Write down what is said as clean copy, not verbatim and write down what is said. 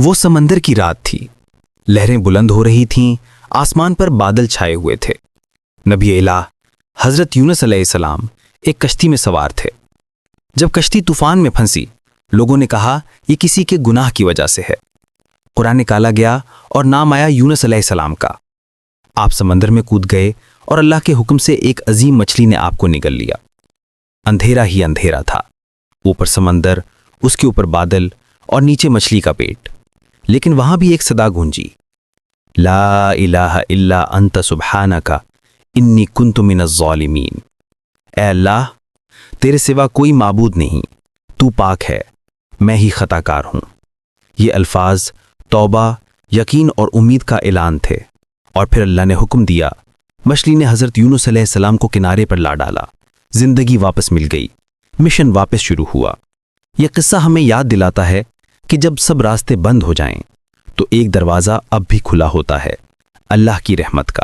وہ سمندر کی رات تھی، لہریں بلند ہو رہی تھیں، آسمان پر بادل چھائے ہوئے تھے۔ نبی الہ حضرت یونس علیہ السلام ایک کشتی میں سوار تھے۔ جب کشتی طوفان میں پھنسی، لوگوں نے کہا یہ کسی کے گناہ کی وجہ سے ہے۔ قرآن نکالا گیا اور نام آیا یونس علیہ السلام کا۔ آپ سمندر میں کود گئے اور اللہ کے حکم سے ایک عظیم مچھلی نے آپ کو نگل لیا۔ اندھیرا ہی اندھیرا تھا، اوپر سمندر، اس کے اوپر بادل اور نیچے مچھلی کا پیٹ، لیکن وہاں بھی ایک صدا گونجی، لا الہ الا انت سبحانک انی کنت من الظالمین۔ اے اللہ، تیرے سوا کوئی معبود نہیں، تو پاک ہے، میں ہی خطا کار ہوں۔ یہ الفاظ توبہ، یقین اور امید کا اعلان تھے، اور پھر اللہ نے حکم دیا، مچھلی نے حضرت یونس علیہ السلام کو کنارے پر لا ڈالا، زندگی واپس مل گئی، مشن واپس شروع ہوا۔ یہ قصہ ہمیں یاد دلاتا ہے کہ جب سب راستے بند ہو جائیں تو ایک دروازہ اب بھی کھلا ہوتا ہے، اللہ کی رحمت کا۔